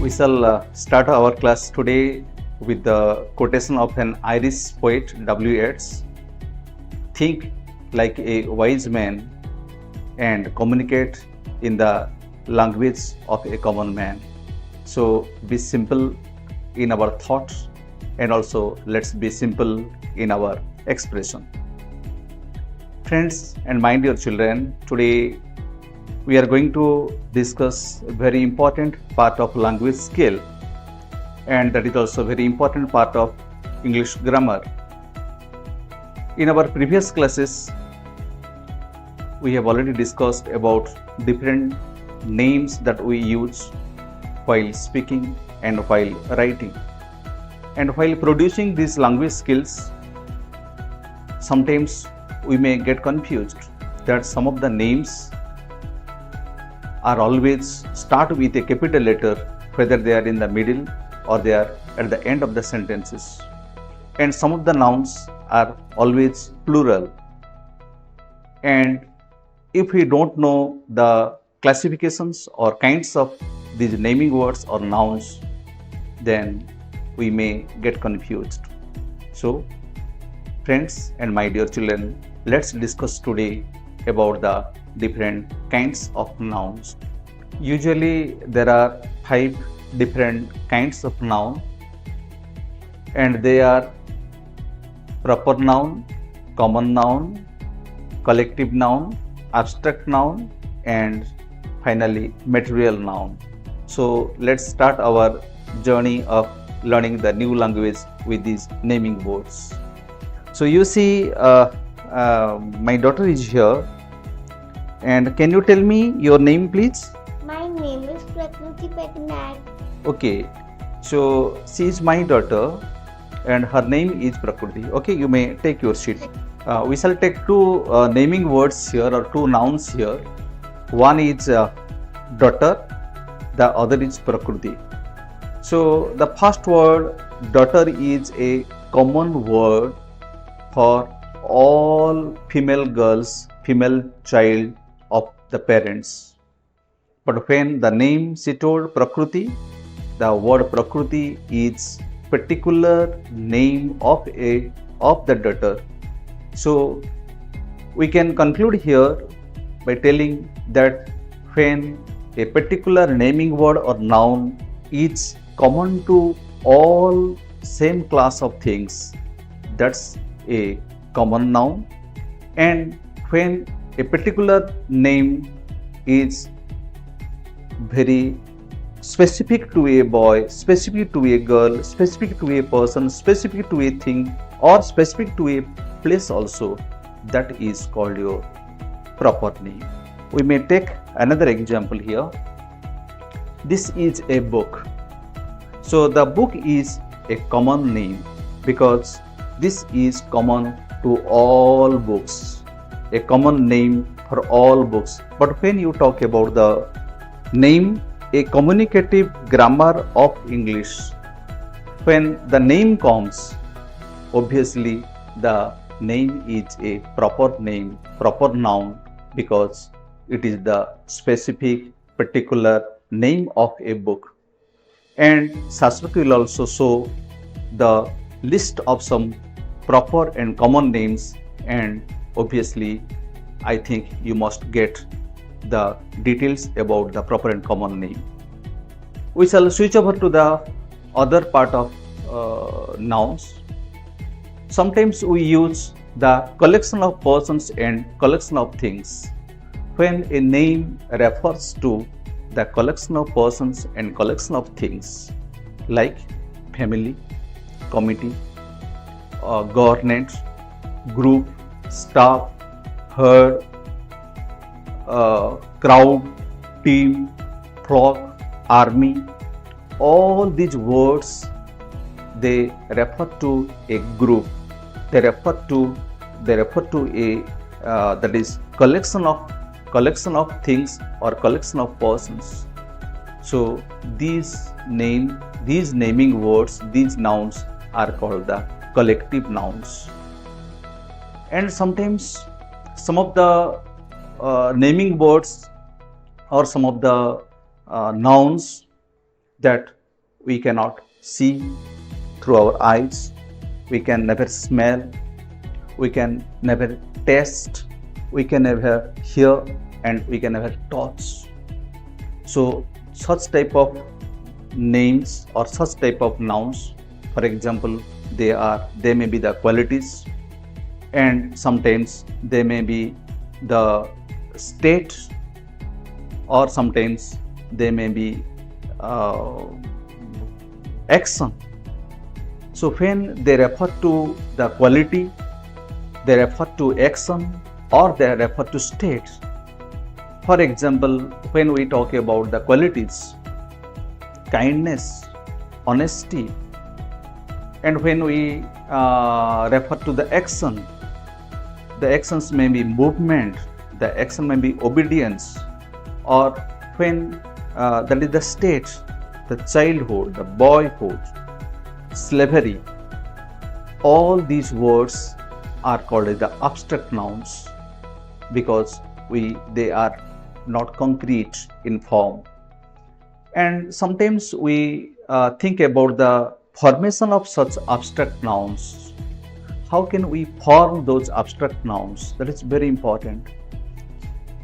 We shall start our class today with the quotation of an Irish poet, W. Yeats. Think like a wise man and communicate in the language of a common man. So be simple in our thoughts and also let's be simple in our expression. Friends and my dear children, today we are going to discuss a very important part of language skill, and that is also a very important part of English grammar. In our previous classes, we have already discussed about different names that we use while speaking and while writing. And while producing these language skills, sometimes we may get confused that some of the names are always start with a capital letter, whether they are in the middle or they are at the end of the sentences. And some of the nouns are always plural. And if we don't know the classifications or kinds of these naming words or nouns, then we may get confused. So, friends and my dear children, let's discuss today about the different kinds of nouns. Usually there are 5 different kinds of noun, and they are proper noun, common noun, collective noun, abstract noun, and finally material noun. So let's start our journey of learning the new language with these naming words. So you see my daughter is here, and can you tell me your name please? My name is Prakruti Patnaik. Okay, so she is my daughter and her name is Prakruti. Okay, you may take your seat. We shall take 2 naming words here or 2 nouns here. One is daughter, the other is Prakruti. So the first word daughter is a common word for all female girls, female child of the parents. But when the name she told Prakruti, the word Prakruti is particular name of the daughter. So we can conclude here by telling that when a particular naming word or noun is common to all same class of things, that's a common noun. And when a particular name is very specific to a boy, specific to a girl, specific to a person, specific to a thing, or specific to a place also, that is called your proper name. We may take another example here. This is a book. So the book is a common name because this is common to all books, a common name for all books. But when you talk about the name, a communicative grammar of English, when the name comes, obviously the name is a proper name, proper noun, because it is the specific particular name of a book. And Shashwat will also show the list of some proper and common names, and obviously I think you must get the details about the proper and common name. We shall switch over to the other part of nouns. Sometimes we use the collection of persons and collection of things when a name refers to the collection of persons and collection of things like family, committee, government, group, staff, herd, crowd, team, flock, army. All these words, they refer to a group. They refer to a that is collection of things or collection of persons. So these naming words, these nouns are called the collective nouns. And sometimes some of the naming words or some of the nouns that we cannot see through our eyes, we can never smell, we can never taste, we can never hear, and we can never touch. So such type of names or such type of nouns, for example, they may be the qualities, and sometimes they may be the state, or sometimes they may be action. So when they refer to the quality, they refer to action, or they refer to states. For example, when we talk about the qualities, kindness, honesty, and when we refer to the action, the actions may be movement, the action may be obedience, or when that is the state, the childhood, the boyhood, slavery. All these words are called as the abstract nouns because they are not concrete in form. And sometimes we think about the formation of such abstract nouns. How can we form those abstract nouns? That is very important.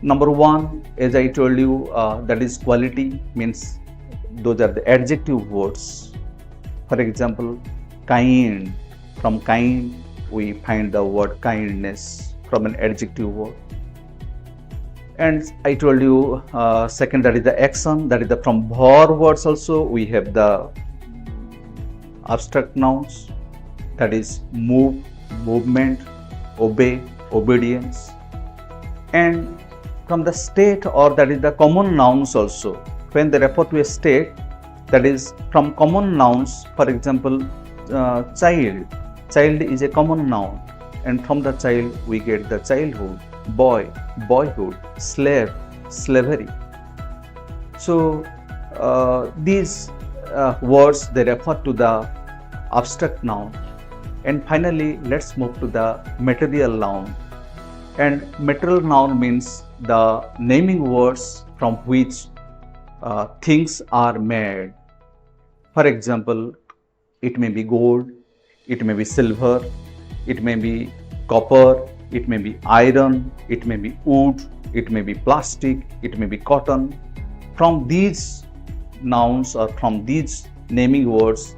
Number one, as I told you, that is quality, means those are the adjective words. For example, kind. From kind, we find the word kindness from an adjective word. And I told you, second, that is the action. That is the from verb words also we have the abstract nouns. That is move, movement, obey, obedience. And from the state, or that is the common nouns also. When they refer to a state, that is from common nouns. For example, child. Child is a common noun, and from the child we get the childhood, boy, boyhood, slave, slavery. So these words, they refer to the abstract noun. And finally, let's move to the material noun. And material noun means the naming words from which things are made. For example, it may be gold, it may be silver, it may be copper, it may be iron, it may be wood, it may be plastic, it may be cotton. From these nouns or from these naming words,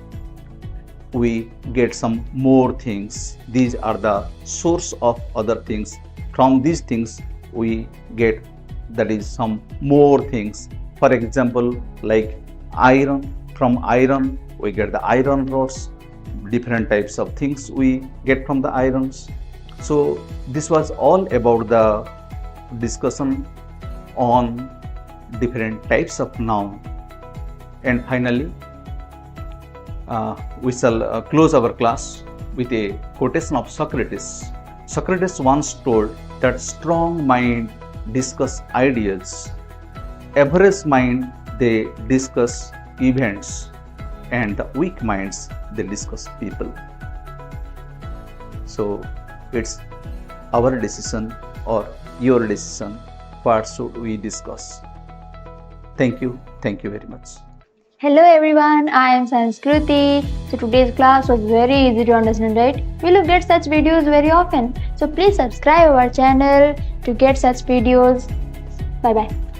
we get some more things. These are the source of other things. From these things, we get, that is, some more things. For example, like iron. From iron, we get the iron rods. Different types of things we get from the irons. So this was all about the discussion on different types of noun. And finally, we shall close our class with a quotation of Socrates. Socrates once told that strong mind discuss ideas, average mind they discuss events, and the weak minds they discuss people. So it's our decision or your decision, what should we discuss. Thank you very much. Hello everyone, I am Sanskruti. So today's class was very easy to understand, right? We will get such videos very often. So please subscribe our channel to get such videos. Bye bye.